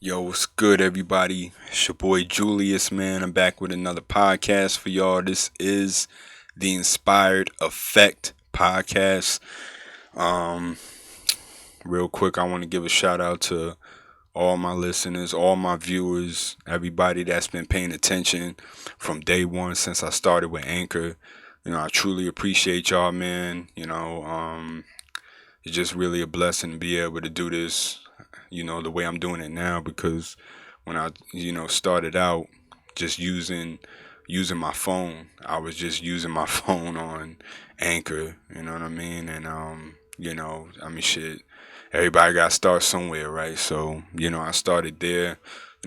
Yo, what's good, everybody? It's your boy Julius, man. I'm back with another podcast for y'all. This is the Inspired Effect podcast. Um, Real quick, I want to give a shout out to all my listeners, all my viewers, everybody that's been paying attention from day one since I started with Anchor. I truly appreciate y'all, man. It's just really a blessing to be able to do this, the way I'm doing it now because when I, started out just using my phone, I was just using my phone on Anchor, you know what I mean? And shit, everybody got to start somewhere, right? So, I started there.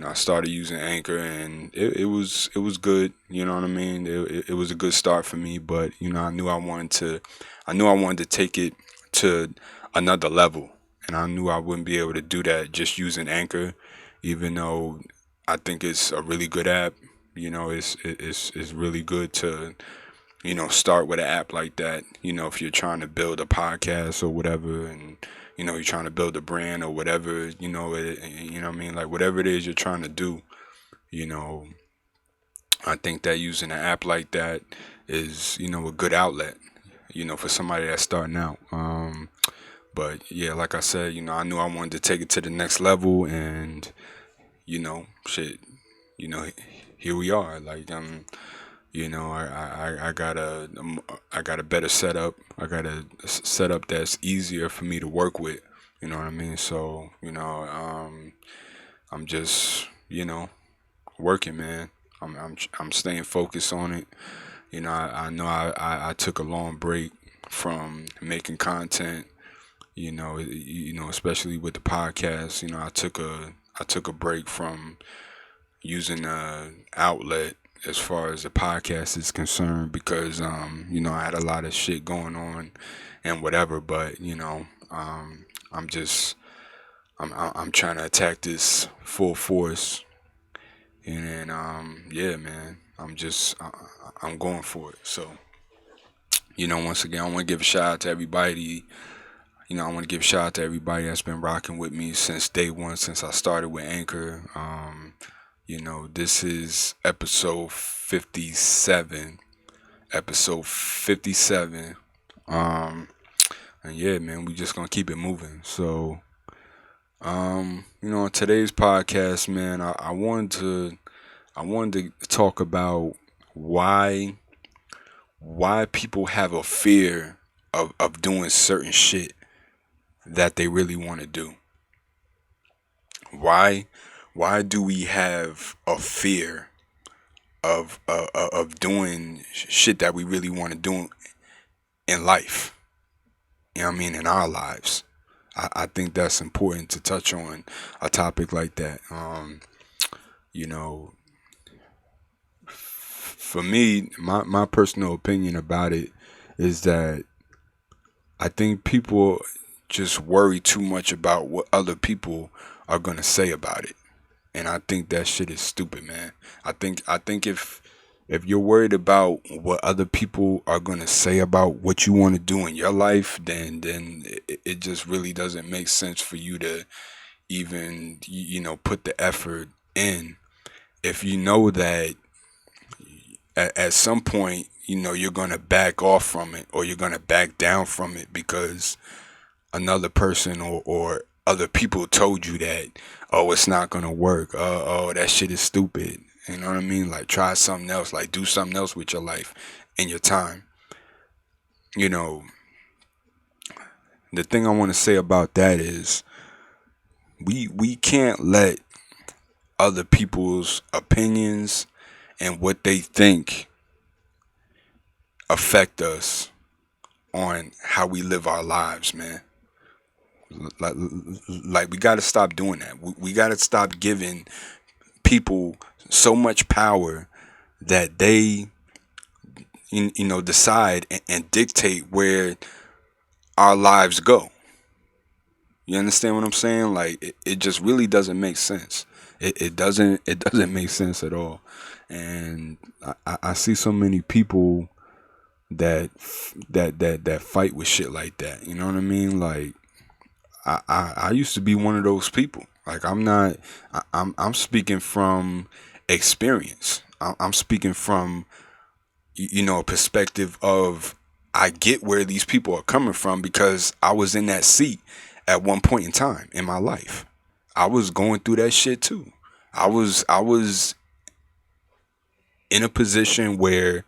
I started using Anchor, and it was good. You know what I mean? It was a good start for me, but I knew I wanted to take it to another level, and I knew I wouldn't be able to do that just using Anchor, even though I think it's a really good app. It's really good to start with an app like that. If you're trying to build a podcast or whatever, and you're trying to build a brand or whatever, what I mean, like whatever it is you're trying to do. You know, I think that using an app like that is a good outlet. For somebody that's starting out. But yeah, like I said, I knew I wanted to take it to the next level, and shit, you know, here we are. Like I got a better setup. I got a setup that's easier for me to work with. You know what I mean? So I'm just working, man. I'm staying focused on it. I know I took a long break from making content. Especially with the podcast. I took a break from using a outlet as far as the podcast is concerned because I had a lot of shit going on and whatever. But I'm just I'm trying to attack this full force, and then yeah, man, I'm going for it. So once again, I want to give a shout out to everybody. I want to give a shout out to everybody that's been rocking with me since day one, since I started with Anchor. This is episode 57. Episode 57. Um, and yeah, man, we just gonna keep it moving. So, on today's podcast, man, I wanted to talk about why why people have a fear of doing certain shit that they really want to do. Why why do we have a fear of doing shit that we really want to do in life? You know what I mean? In our lives. I think that's important to touch on a topic like that. You know, for me, my personal opinion about it is that I think people just worry too much about what other people are gonna say about it. And I think that shit is stupid, man. I think if you're worried about what other people are gonna say about what you want to do in your life, then it just really doesn't make sense for you to even put the effort in if you know that at some point you're gonna back off from it or you're gonna back down from it because another person or other people told you that, oh, it's not gonna work, oh, that shit is stupid. You know what I mean? Like, try something else, like do something else with your life and your time. you know the thing I want to say about that is we can't let other people's opinions and what they think affect us on how we live our lives, man. like, like we got to stop doing that. We got to stop giving people so much power that they decide and dictate where our lives go. You understand what I'm saying? Like it just really doesn't make sense. It doesn't make sense at all. And I see so many people that fight with shit like that. You know what I mean? Like I used to be one of those people. Like I'm not. I'm speaking from experience. I'm speaking from a perspective of I get where these people are coming from because I was in that seat at one point in time in my life. I was going through that shit too. I was in a position where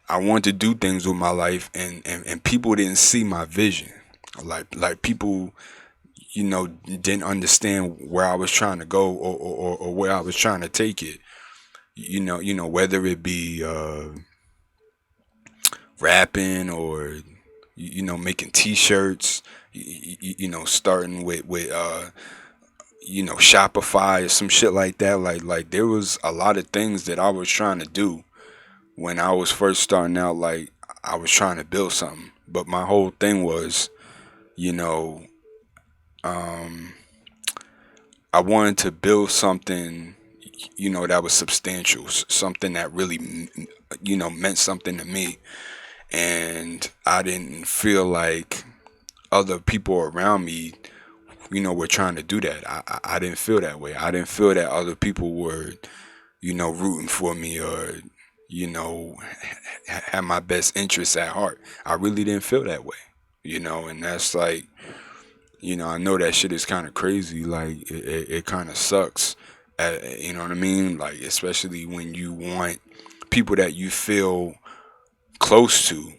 I wanted to do things with my life, and people didn't see my vision. Like people, didn't understand where I was trying to go, or where I was trying to take it. Whether it be rapping, or making T-shirts, starting with Shopify or some shit like that. Like there was a lot of things that I was trying to do when I was first starting out. Like I was trying to build something, but my whole thing was, you know, um, I wanted to build something, that was substantial, something that really, meant something to me. And I didn't feel like other people around me, were trying to do that. I didn't feel that way. I didn't feel that other people were, rooting for me, or, had my best interests at heart. I really didn't feel that way, and that's like, I know that shit is kind of crazy. Like it kind of sucks. You know what I mean? Like especially when you want people that you feel close to,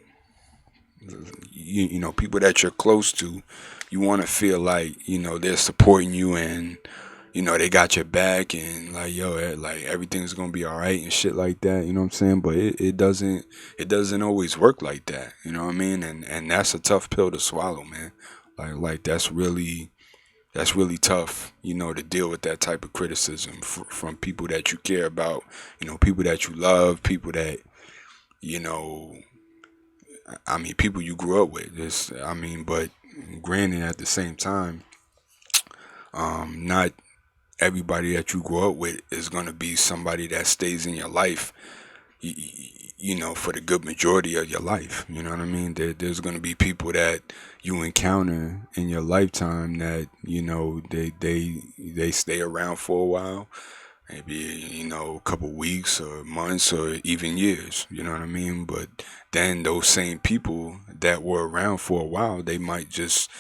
people that you're close to, you want to feel like they're supporting you, and they got your back, and like yo, like everything's gonna be all right and shit like that. You know what I'm saying? But it doesn't always work like that. You know what I mean? And that's a tough pill to swallow, man. Like that's really tough, to deal with that type of criticism from people that you care about, people that you love, people that, you know, I mean, people you grew up with. But granted, at the same time, not everybody that you grow up with is going to be somebody that stays in your life, for the good majority of your life. You know what I mean? There's going to be people that you encounter in your lifetime that, they stay around for a while, maybe, a couple weeks or months or even years. You know what I mean? But then those same people that were around for a while, they might just,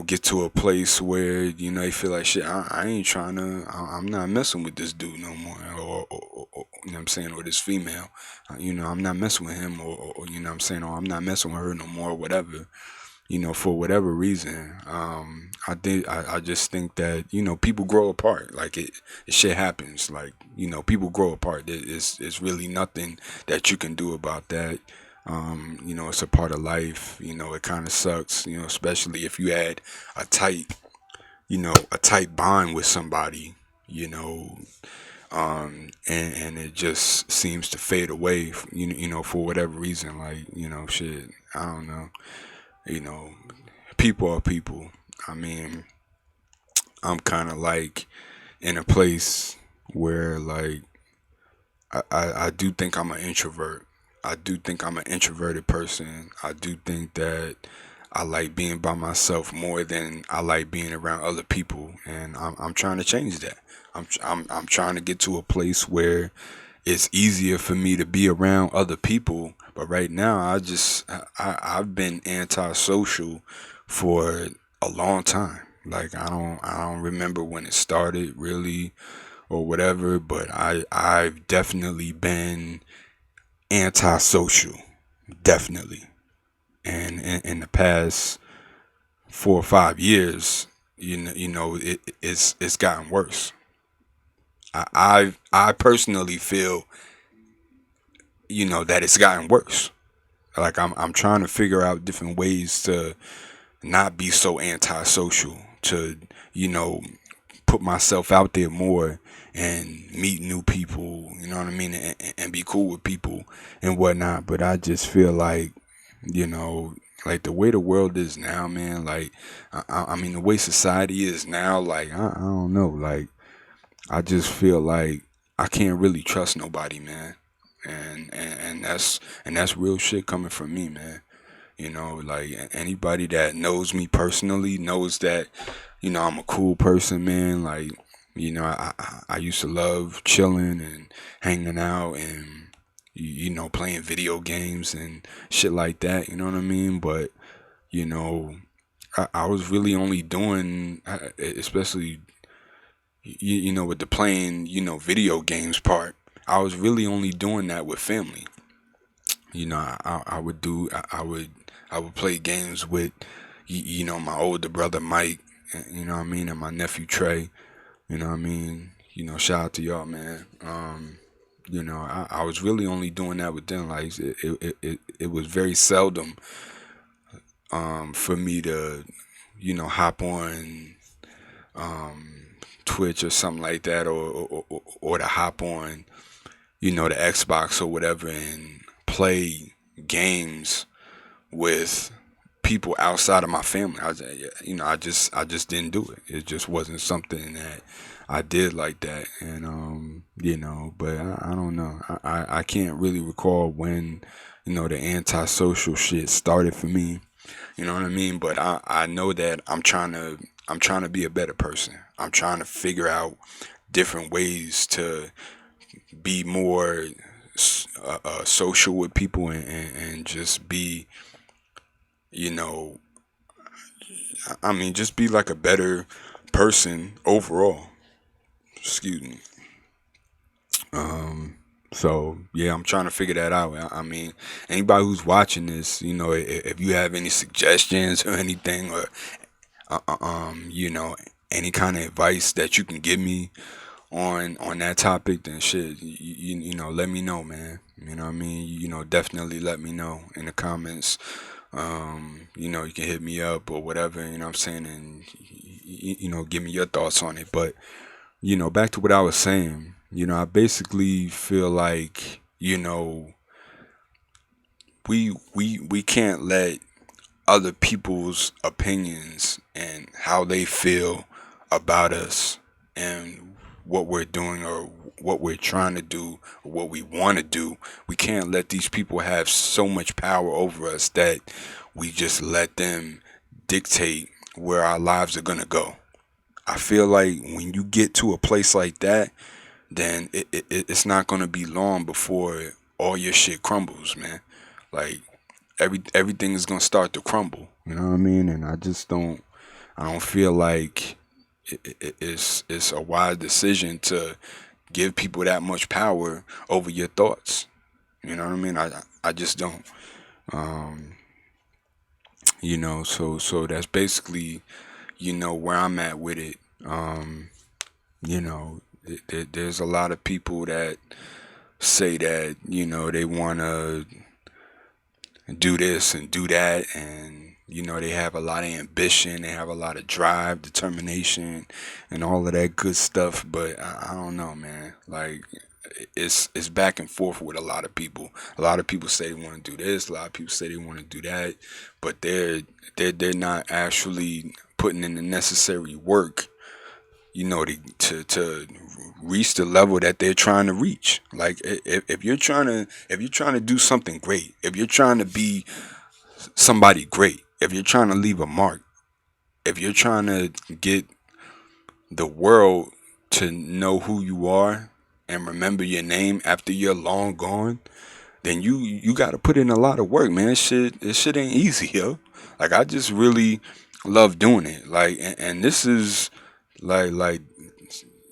get to a place where, they feel like shit. I ain't trying to. I'm not messing with this dude no more, or you know what I'm saying, or this female. I'm not messing with him, or you know what I'm saying, or I'm not messing with her no more, or whatever. For whatever reason. I just think that people grow apart. Like it shit happens. Like people grow apart. It's really nothing that you can do about that. It's a part of life. It kind of sucks. Especially if you had a tight bond with somebody. And it just seems to fade away. For whatever reason. Like shit. I don't know. You know, people are people. I mean, I'm kind of like in a place where like I do think I'm an introvert. I do think I'm an introverted person. I do think that I like being by myself more than I like being around other people, and I'm trying to change that. I'm trying to get to a place where it's easier for me to be around other people. But right now, I've been antisocial for a long time. Like I don't remember when it started really, or whatever. But I've definitely been antisocial, definitely. And in the past 4 or 5 years, it's gotten worse. I personally feel that it's gotten worse. Like I'm trying to figure out different ways to not be so antisocial, to you know put myself out there more and meet new people. You know what I mean, and be cool with people and whatnot. But I just feel like you know like the way the world is now, man. Like I mean the way society is now. Like I don't know. Like I just feel like I can't really trust nobody, man. And that's real shit coming from me, man. You know, like anybody that knows me personally knows that, I'm a cool person, man. Like, I used to love chilling and hanging out and, playing video games and shit like that. You know what I mean? But, you know, I was really only doing, especially, with the playing, video games part. I was really only doing that with family. I would do, I would play games with, my older brother Mike, you know what I mean, and my nephew Trey, you know what I mean. Shout out to y'all, man. I was really only doing that with them. Like it was very seldom for me to, hop on Twitch or something like that, or to hop on, the Xbox or whatever and play games with people outside of my family. I just didn't do it. It just wasn't something that I did like that. And but I don't know. I can't really recall when, the antisocial shit started for me. You know what I mean? But I know that I'm trying to be a better person. I'm trying to figure out different ways to be more social with people, and just be, you know, I mean, just be like a better person overall. Excuse me. So yeah, I'm trying to figure that out. I mean, anybody who's watching this, if you have any suggestions or anything, or uh, uh, um, you know, any kind of advice that you can give me on that topic, then shit, let me know, man. You know what I mean? Definitely let me know in the comments. You can hit me up or whatever, you know what I'm saying, and give me your thoughts on it. But, back to what I was saying, I basically feel like, we can't let other people's opinions and how they feel about us and what we're doing or what we're trying to do or what we want to do. We can't let these people have so much power over us that we just let them dictate where our lives are going to go. I feel like when you get to a place like that, then it's not going to be long before all your shit crumbles, man. Like everything is gonna start to crumble. You know what I mean? And I don't feel like it's a wise decision to give people that much power over your thoughts. You know what I mean? I just don't. Um, so that's basically, where I'm at with it. There's a lot of people that say that, they want to do this and do that, and they have a lot of ambition, they have a lot of drive, determination, and all of that good stuff. But I don't know, man. Like it's back and forth with a lot of people. A lot of people say they want to do this, a lot of people say they want to do that, but they're not actually putting in the necessary work, to reach the level that they're trying to reach. Like if you're trying to do something great, if you're trying to be somebody great, if you're trying to leave a mark, if you're trying to get the world to know who you are and remember your name after you're long gone, then you got to put in a lot of work, man. This shit ain't easy, yo. Like I just really love doing it. Like and this is like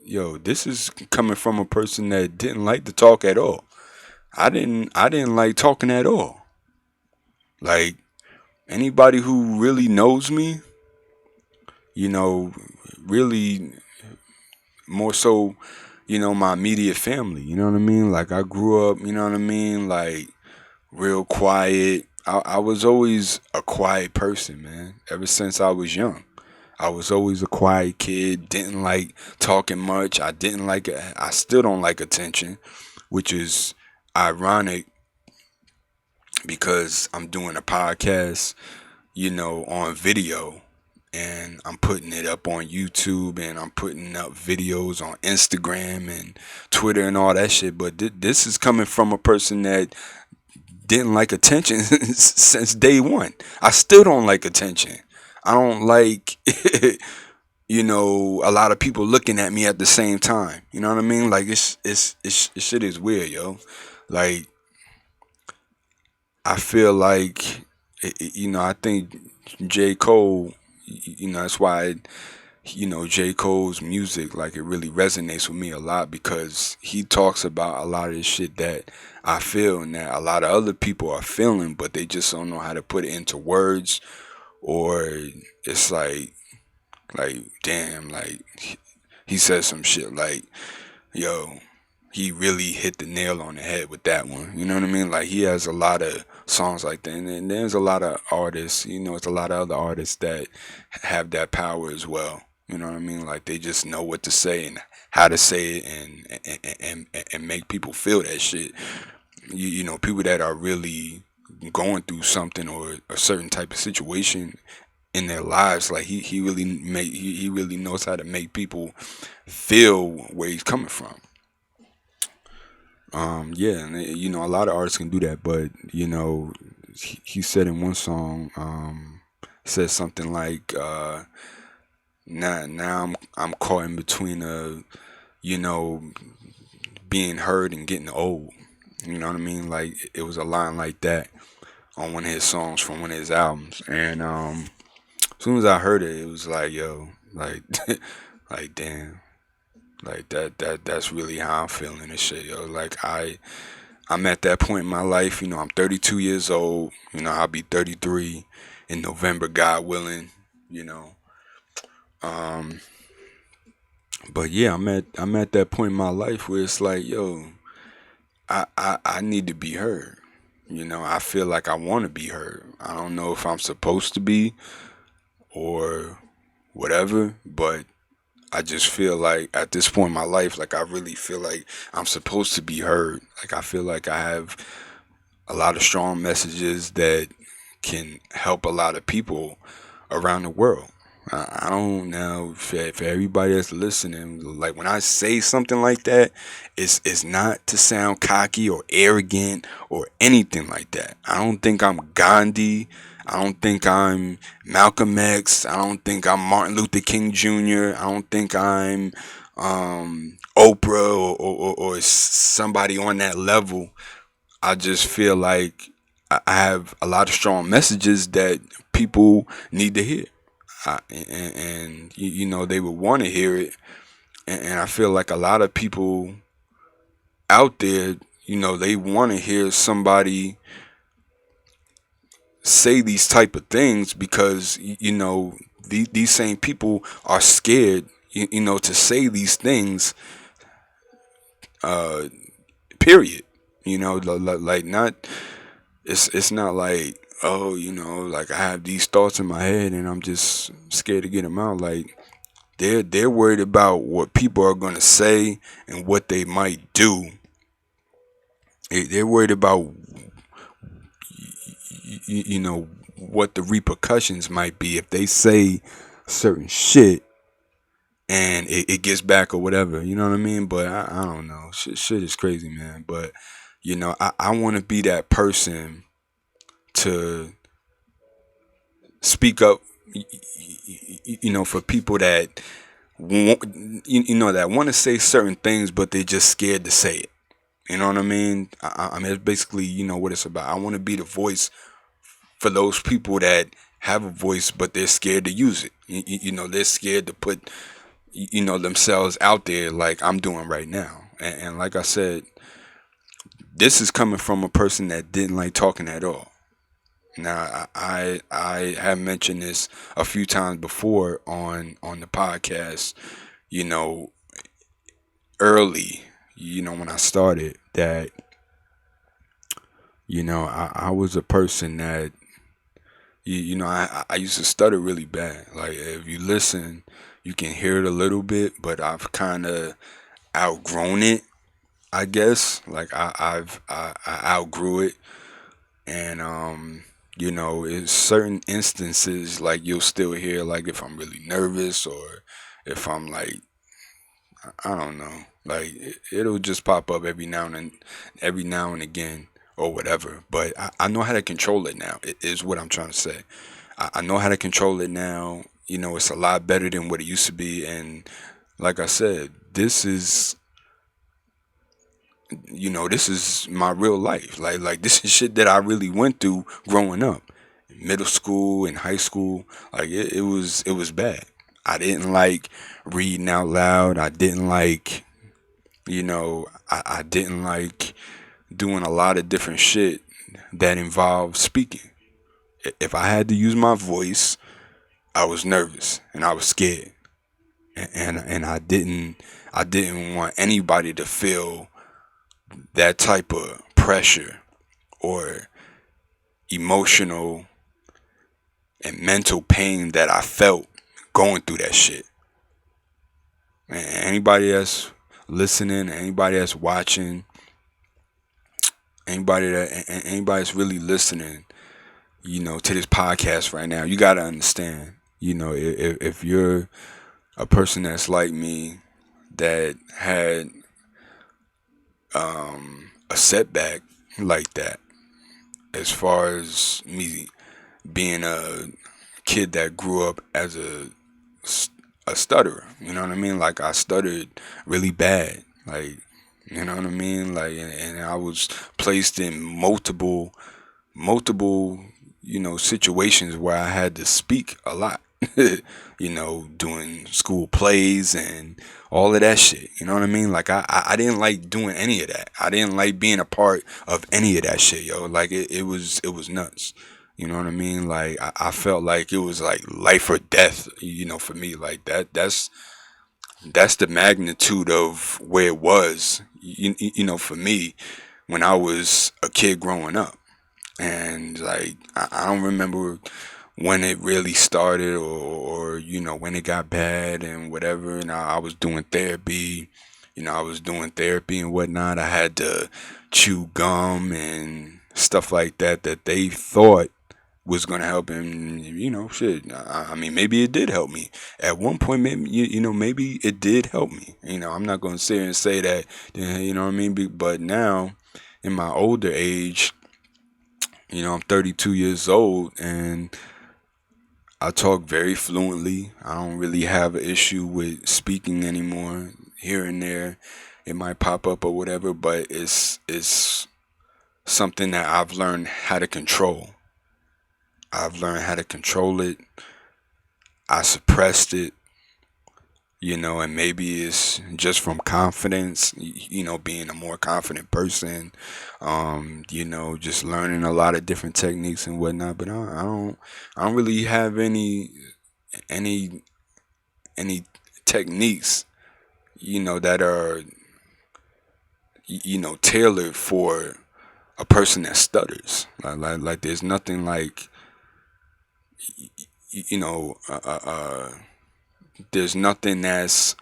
yo, this is coming from a person that didn't like to talk at all. I didn't like talking at all. Like anybody who really knows me, you know, really more so, my immediate family, you know what I mean? Like I grew up, you know what I mean? Like real quiet. I was always a quiet person, man, ever since I was young. I was always a quiet kid, didn't like talking much. I still don't like attention, which is ironic because I'm doing a podcast, on video, and I'm putting it up on YouTube, and I'm putting up videos on Instagram and Twitter and all that shit. But this is coming from a person that didn't like attention since day one. I still don't like attention. I don't like, a lot of people looking at me at the same time. You know what I mean? Like it shit is weird, yo. Like I feel like, I think J Cole. That's why J Cole's music, like, it really resonates with me a lot because he talks about a lot of the shit that I feel and that a lot of other people are feeling, but they just don't know how to put it into words, or it's like damn, like he says some shit like, yo, he really hit the nail on the head with that one. You know what I mean? Like, he has a lot of songs like that, and then there's a lot of artists. It's a lot of other artists that have that power as well. You know what I mean? Like, they just know what to say and how to say it, and make people feel that shit. People that are really going through something or a certain type of situation in their lives, like he really knows how to make people feel where he's coming from. Yeah, and a lot of artists can do that, but he said in one song, he said something like, now I'm caught in between you know, being heard and getting old. You know what I mean? Like, it was a line like that on one of his songs from one of his albums, and as soon as I heard it, it was like, yo, like, like damn, like that's really how I'm feeling and shit, yo. Like, I'm at that point in my life. I'm 32 years old. I'll be 33 in November, God willing. You know, um, but yeah, I'm at that point in my life where it's like, yo, I need to be heard. I feel like I want to be heard. I don't know if I'm supposed to be or whatever, but I just feel like at this point in my life, like, I really feel like I'm supposed to be heard. Like, I feel like I have a lot of strong messages that can help a lot of people around the world. I don't know, for everybody that's listening. Like, when I say something like that, it's not to sound cocky or arrogant or anything like that. I don't think I'm Gandhi. I don't think I'm Malcolm X. I don't think I'm Martin Luther King Jr. I don't think I'm Oprah, or somebody on that level. I just feel like I have a lot of strong messages that people need to hear. And they would want to hear it. And I feel like a lot of people out there, they want to hear somebody say these type of things because, these same people are scared, to say these things, uh, period. Like, not, it's not like, oh, like, I have these thoughts in my head and I'm just scared to get them out. Like, they're worried about what people are gonna say and what they might do. They're worried about, what the repercussions might be if they say certain shit and it gets back or whatever. You know what I mean? But I don't know. Shit is crazy, man. But I want to be that person to speak up. For people that that want to say certain things, but they're just scared to say it. You know what I mean? I mean, it's basically, what it's about. I want to be the voice for those people that have a voice, but they're scared to use it. They're scared to put, themselves out there like I'm doing right now. And like I said, this is coming from a person that didn't like talking at all. Now, I have mentioned this a few times before on the podcast. You know, early, when I started, that I was a person that I used to stutter really bad. Like, if you listen, you can hear it a little bit, but I've kind of outgrown it, I guess. Like, I outgrew it, and in certain instances, like, you'll still hear, like, if I'm really nervous or if I'm like, I don't know, like, it'll just pop up every now and again. or whatever. But I know how to control it now. It is what I'm trying to say. I know how to control it now. It's a lot better than what it used to be. And like I said, this is my real life. Like this is shit that I really went through growing up, middle school and high school. Like it was bad. I didn't like reading out loud. I didn't like, I didn't like doing a lot of different shit that involved speaking. If I had to use my voice, I was nervous and I was scared, and I didn't want anybody to feel that type of pressure or emotional and mental pain that I felt going through that shit. And anybody that's listening, anybody that's watching, anybody that's really listening, to this podcast right now, you gotta understand, if you're a person that's like me that had a setback like that, as far as me being a kid that grew up as a stutterer. You know what I mean? Like I stuttered really bad. Like, you know what I mean? Like, and I was placed in multiple, situations where I had to speak a lot. Doing school plays and all of that shit. You know what I mean? Like I didn't like doing any of that. I didn't like being a part of any of that shit, yo. Like it was nuts. You know what I mean? Like I felt like it was like life or death, for me. Like that's the magnitude of where it was, for me when I was a kid growing up. And like I don't remember when it really started, or when it got bad and whatever. And I was doing therapy. I was doing therapy and whatnot. I had to chew gum and stuff like that they thought was gonna help him. Shit. I mean, maybe it did help me at one point. Maybe maybe it did help me. I'm not gonna sit here and say that. You know what I mean? But now, in my older age, I'm 32 years old and I talk very fluently. I don't really have an issue with speaking anymore. Here and there, it might pop up or whatever, but it's something that I've learned how to control. I've learned how to control it. I suppressed it, and maybe it's just from confidence, being a more confident person, just learning a lot of different techniques and whatnot. But I don't really have any, any techniques, that are, tailored for a person that stutters. Like there's nothing like, you know, there's nothing that's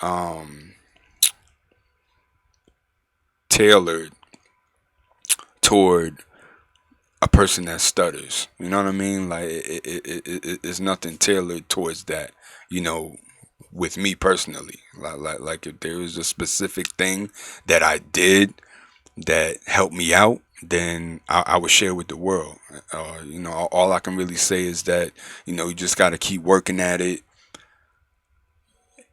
um, tailored toward a person that stutters. You know what I mean? Like it's nothing tailored towards that. You know, with me personally, like if there was a specific thing that I did that helped me out, then I would share with the world. All I can really say is that you just got to keep working at it,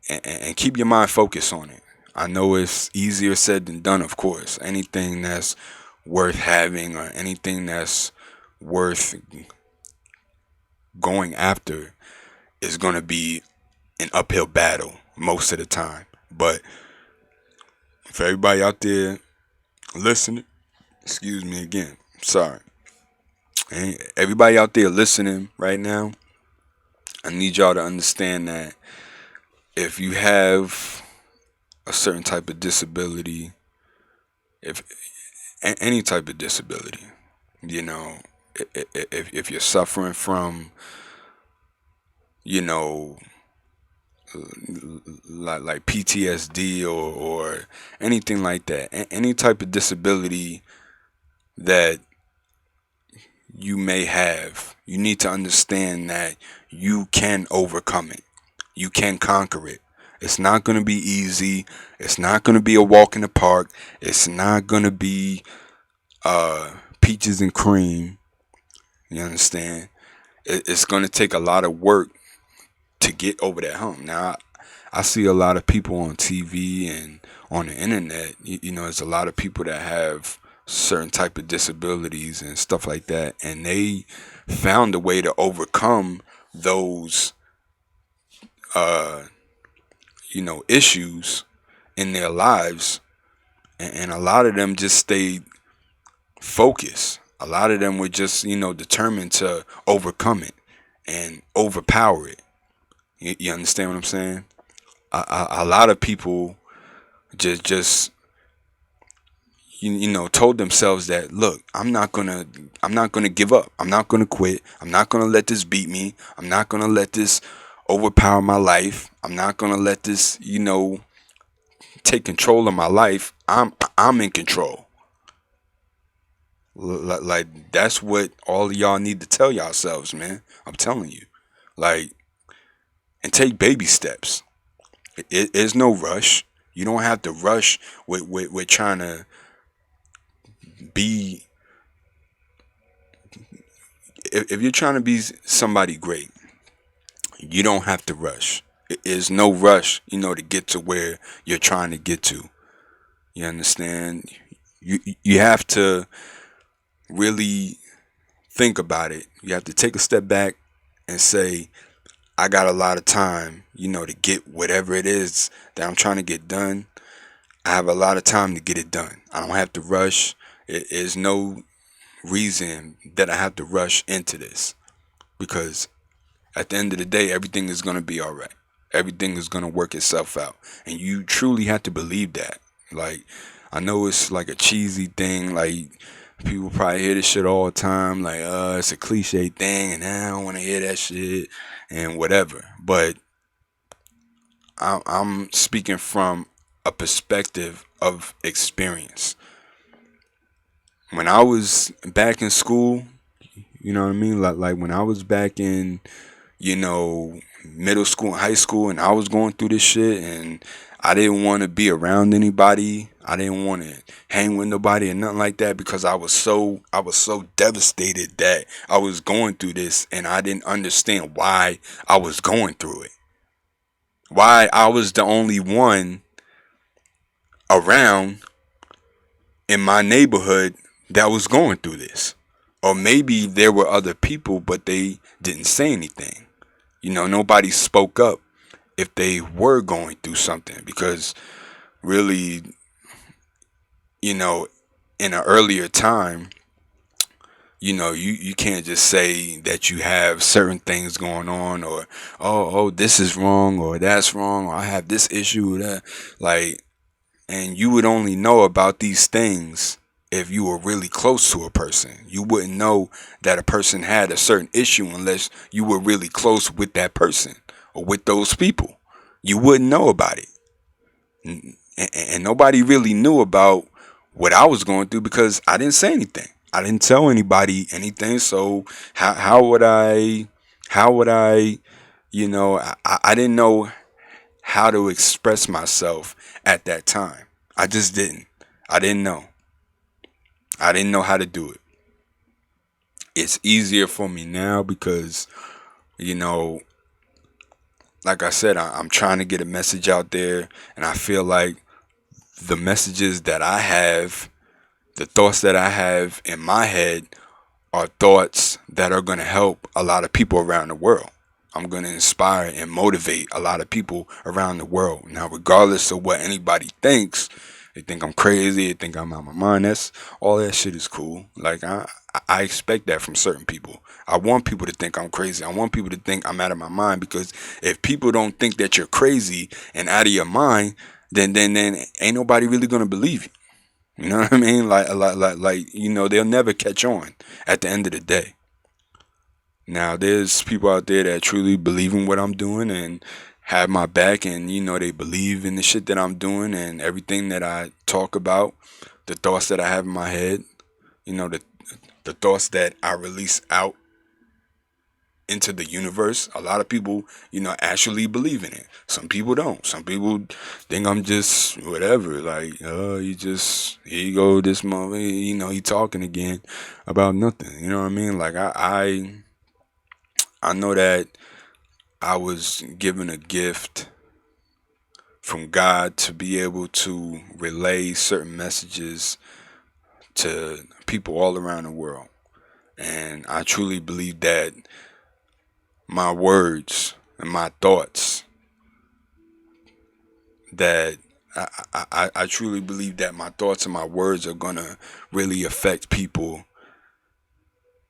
and keep your mind focused on it. I know it's easier said than done, of course. Anything that's worth having or anything that's worth going after is going to be an uphill battle most of the time. But for everybody out there listening, excuse me again, sorry. And everybody out there listening right now, I need y'all to understand that if you have a certain type of disability, if any type of disability, you know, if you're suffering from, you know, like PTSD or anything like that, any type of disability that you may have, you need to understand that you can overcome it. You can conquer it. It's not going to be easy. It's not going to be a walk in the park. It's not going to be peaches and cream. You understand? It's going to take a lot of work to get over that hump. Now, I see a lot of people on TV and on the internet. There's a lot of people that have certain type of disabilities and stuff like that, and they found a way to overcome those, uh, issues in their lives, and a lot of them just stayed focused. A lot of them were just, determined to overcome it and overpower it. You understand what I'm saying? A lot of people just told themselves that, look, I'm not gonna give up. I'm not gonna quit. I'm not gonna let this beat me. I'm not gonna let this overpower my life. I'm not gonna let this take control of my life. I'm in control. Like, that's what all of y'all need to tell yourselves, man. I'm telling you. Like, and take baby steps. It is no rush. You don't have to rush with trying to be. If you're trying to be somebody great, you don't have to rush. It is no rush, to get to where you're trying to get to. You understand? You have to really think about it. You have to take a step back and say, I got a lot of time, to get whatever it is that I'm trying to get done. I have a lot of time to get it done. I don't have to rush. It is no reason that I have to rush into this, because at the end of the day, everything is going to be all right. Everything is going to work itself out. And you truly have to believe that. Like, I know it's like a cheesy thing. Like, people probably hear this shit all the time. Like, it's a cliche thing, and I don't want to hear that shit and whatever. But I'm speaking from a perspective of experience. When I was back in school, you know what I mean? Like when I was back in, middle school and high school, and I was going through this shit, and I didn't want to be around anybody. I didn't want to hang with nobody and nothing like that, because I was so devastated that I was going through this, and I didn't understand why I was going through it. Why I was the only one around in my neighborhood that was going through this. Or maybe there were other people, but they didn't say anything. Nobody spoke up if they were going through something, because really, in an earlier time, you can't just say that you have certain things going on, or oh this is wrong, or that's wrong, or I have this issue, or that, like, and you would only know about these things if you were really close to a person. You wouldn't know that a person had a certain issue unless you were really close with that person or with those people. You wouldn't know about it. And nobody really knew about what I was going through, because I didn't say anything. I didn't tell anybody anything. So how would I, I didn't know how to express myself at that time. I just didn't. I didn't know. I didn't know how to do it. It's easier for me now because, you know, like I said, I'm trying to get a message out there, and I feel like the messages that I have, the thoughts that I have in my head, are thoughts that are going to help a lot of people around the world. I'm going to inspire and motivate a lot of people around the world. Now, regardless of what anybody thinks, they think I'm crazy, they think I'm out of my mind. That's all, that shit is cool. Like, I expect that from certain people. I want people to think I'm crazy. I want people to think I'm out of my mind, because if people don't think that you're crazy and out of your mind, then ain't nobody really gonna believe you. You know what I mean? Like, they'll never catch on at the end of the day. Now, there's people out there that truly believe in what I'm doing and have my back, and they believe in the shit that I'm doing and everything that I talk about, the thoughts that I have in my head, the thoughts that I release out. into the universe. A lot of people, actually believe in it. Some people don't. Some people think I'm just whatever. Like, you just here you go, this mother, he talking again about nothing. You know what I mean? Like I know that I was given a gift from God to be able to relay certain messages to people all around the world. And I truly believe that my words and my thoughts, that I truly believe that my thoughts and my words are going to really affect people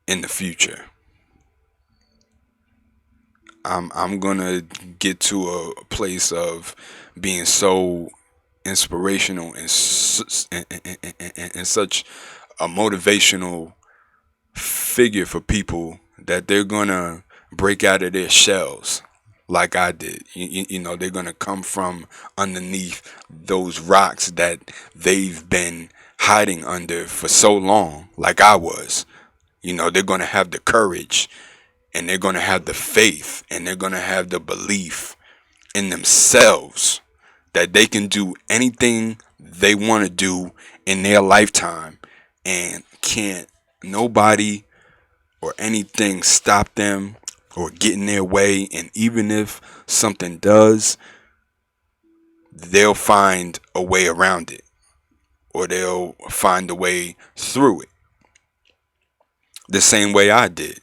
in the future. I'm going to get to a place of being so inspirational and such a motivational figure for people that they're gonna break out of their shells like I did. They're gonna come from underneath those rocks that they've been hiding under for so long, like I was. They're gonna have the courage, and they're gonna have the faith, and they're gonna have the belief in themselves that they can do anything they want to do in their lifetime, and can't nobody or anything stop them or get in their way. And even if something does, they'll find a way around it, or they'll find a way through it, the same way I did.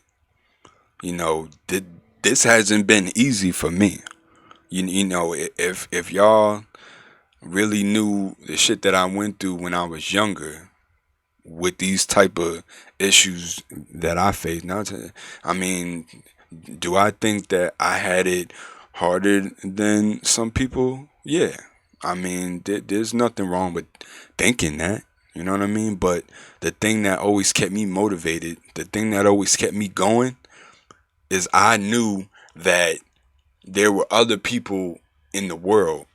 This hasn't been easy for me. If y'all really knew the shit that I went through when I was younger, with these type of issues that I face now, I mean, do I think that I had it harder than some people? Yeah. I mean, there's nothing wrong with thinking that. You know what I mean? But the thing that always kept me motivated, the thing that always kept me going, is I knew that there were other people in the world.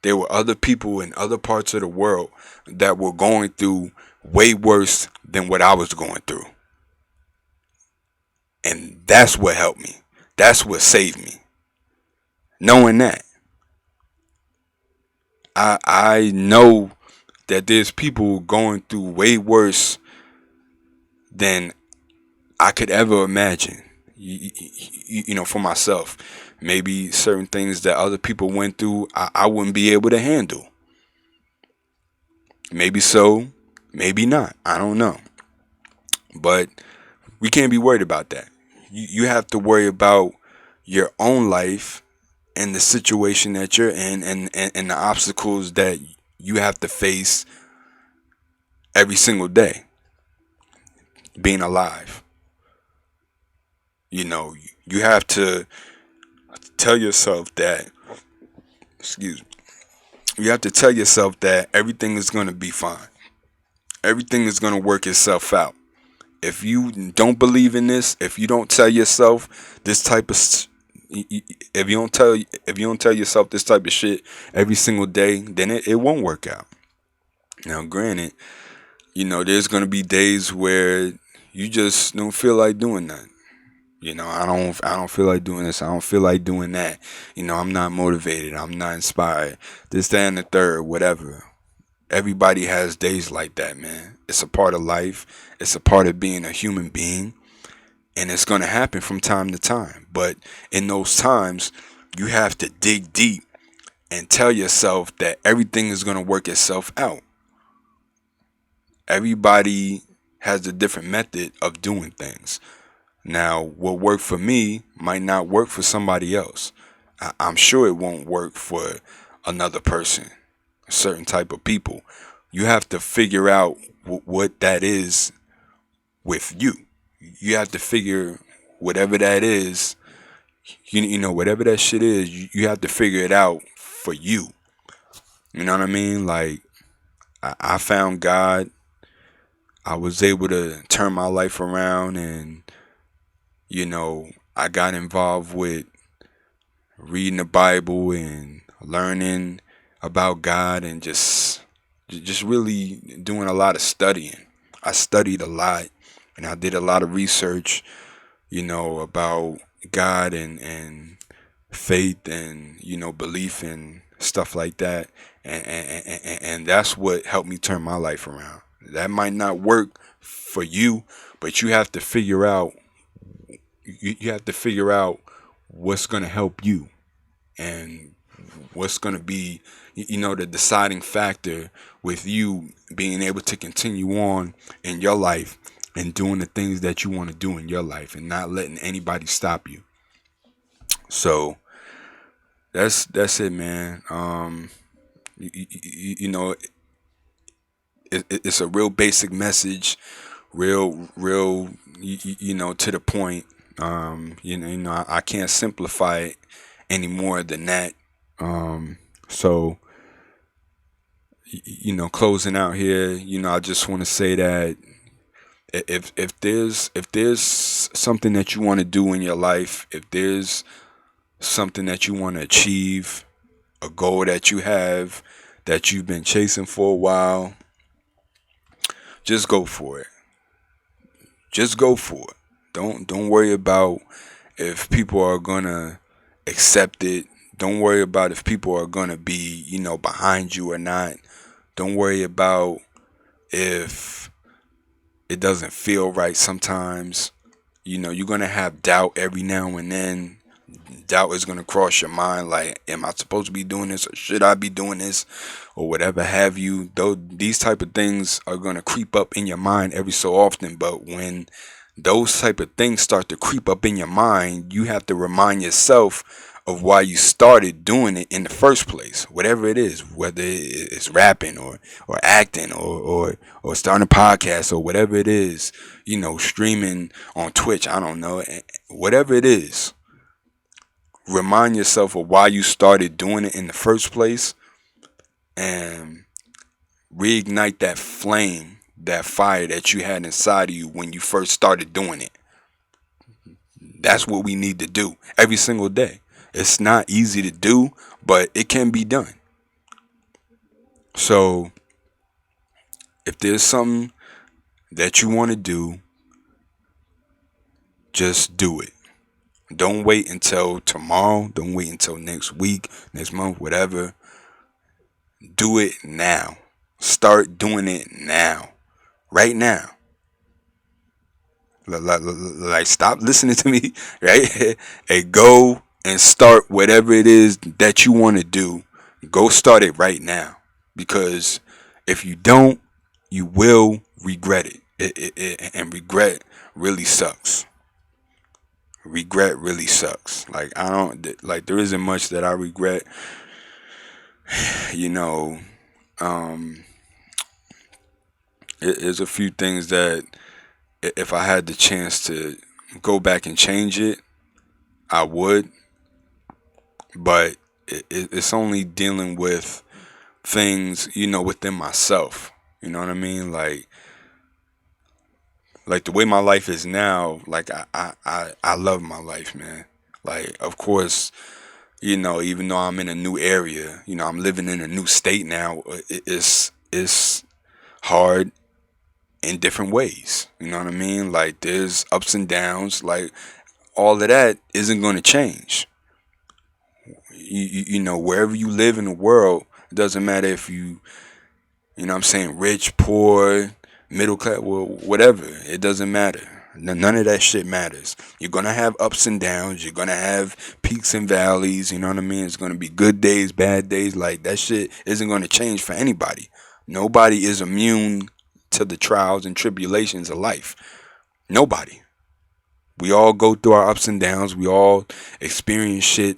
There were other people in other parts of the world that were going through way worse than what I was going through. And that's what helped me. That's what saved me. Knowing that. I know that there's people going through way worse than I could ever imagine. For myself. Maybe certain things that other people went through, I wouldn't be able to handle. Maybe so, maybe not. I don't know. But we can't be worried about that. You have to worry about your own life and the situation that you're in, and the obstacles that you have to face every single day being alive. You have to tell yourself that, excuse me, you have to tell yourself that everything is going to be fine. Everything is going to work itself out. If you don't believe in this, if you don't tell yourself this type of if you don't tell yourself this type of shit every single day, then it won't work out. Now, granted, there's gonna be days where you just don't feel like doing that. I don't feel like doing this. I don't feel like doing that. I'm not motivated. I'm not inspired. This, that, and the third, whatever. Everybody has days like that, man. It's a part of life. It's a part of being a human being. And it's going to happen from time to time. But in those times, you have to dig deep and tell yourself that everything is going to work itself out. Everybody has a different method of doing things. Now, what worked for me might not work for somebody else. I'm sure it won't work for another person, a certain type of people. You have to figure out what that is with you. You have to figure whatever that is, whatever that shit is, you have to figure it out for you. You know what I mean? Like, I found God. I was able to turn my life around, and, I got involved with reading the Bible and learning about God, and just really doing a lot of studying. I studied a lot, and I did a lot of research, about God and faith and belief and stuff like that, and that's what helped me turn my life around. That might not work for you, but you have to figure out what's going to help you, and what's going to be the deciding factor with you being able to continue on in your life and doing the things that you want to do in your life and not letting anybody stop you. So that's it, man. You know, it's a real basic message, real, to the point. I can't simplify it any more than that. So, closing out here, I just want to say that if there's something that you want to do in your life, if there's something that you want to achieve, a goal that you have that you've been chasing for a while, just go for it. Just go for it. Don't worry about if people are gonna accept it. Don't worry about if people are gonna be, behind you or not. Don't worry about if it doesn't feel right sometimes. You're gonna have doubt every now and then. Doubt is gonna cross your mind, like, am I supposed to be doing this, or should I be doing this, or whatever have you. Though these type of things are gonna creep up in your mind every so often, but when those type of things start to creep up in your mind, you have to remind yourself of why you started doing it in the first place. Whatever it is, whether it's rapping or acting or starting a podcast or whatever it is, streaming on Twitch, I don't know, whatever it is, remind yourself of why you started doing it in the first place, and reignite that flame, that fire that you had inside of you when you first started doing it. That's what we need to do every single day. It's not easy to do, but it can be done. So if there's something that you want to do, just do it. Don't wait until tomorrow. Don't wait until next week, next month, whatever. Do it now. Start doing it now. Right now. Like, stop listening to me, right? And go and start whatever it is that you want to do. Go start it right now. Because if you don't, you will regret it. And regret really sucks. Regret really sucks. Like, I don't, like, there isn't much that I regret. You know, there's a few things that if I had the chance to go back and change it, I would. But it's only dealing with things, within myself. You know what I mean? Like the way my life is now, like I love my life, man. Like, of course, even though I'm in a new area, I'm living in a new state now. It's hard in different ways. You know what I mean? Like, there's ups and downs. Like, all of that isn't going to change. Wherever you live in the world, it doesn't matter if you know what I'm saying, rich, poor, middle class, well, whatever. It doesn't matter. None of that shit matters. You're going to have ups and downs. You're going to have peaks and valleys. You know what I mean? It's going to be good days, bad days. Like, that shit isn't going to change for anybody. Nobody is immune to the trials and tribulations of life. Nobody. We all go through our ups and downs. We all experience shit,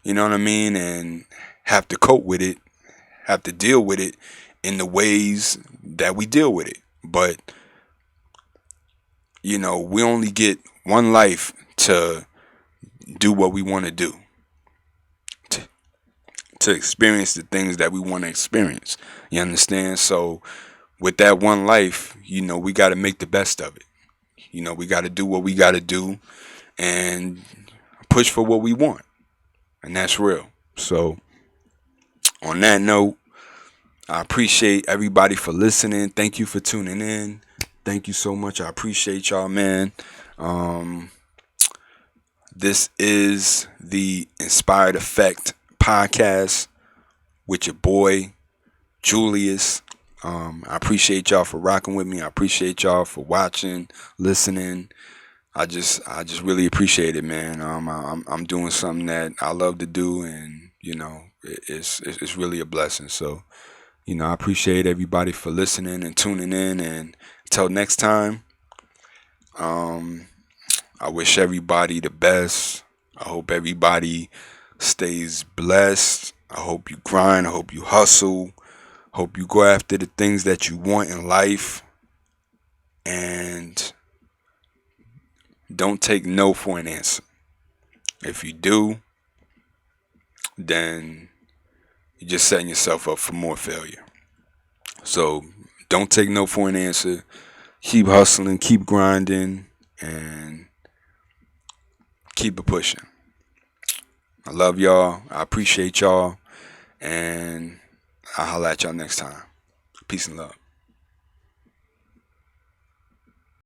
you know what I mean? And have to cope with it, have to deal with it in the ways that we deal with it. But, we only get one life to do what we want to do, to experience the things that we want to experience. You understand? So with that one life, we got to make the best of it. We got to do what we got to do and push for what we want. And that's real. So on that note, I appreciate everybody for listening. Thank you for tuning in. Thank you so much. I appreciate y'all, man. This is the Inspired Effect podcast with your boy Julius. I appreciate y'all for rocking with me. I appreciate y'all for watching, listening. I just really appreciate it, man. I'm doing something that I love to do, and it's really a blessing. So I appreciate everybody for listening and tuning in. And until next time, um, I wish everybody the best. I hope everybody stays blessed. I hope you grind. I hope you hustle. Hope you go after the things that you want in life, and don't take no for an answer. If you do, then you're just setting yourself up for more failure. So don't take no for an answer. Keep hustling, keep grinding, and keep it pushing. I love y'all. I appreciate y'all. And I'll holla at y'all next time. Peace and love.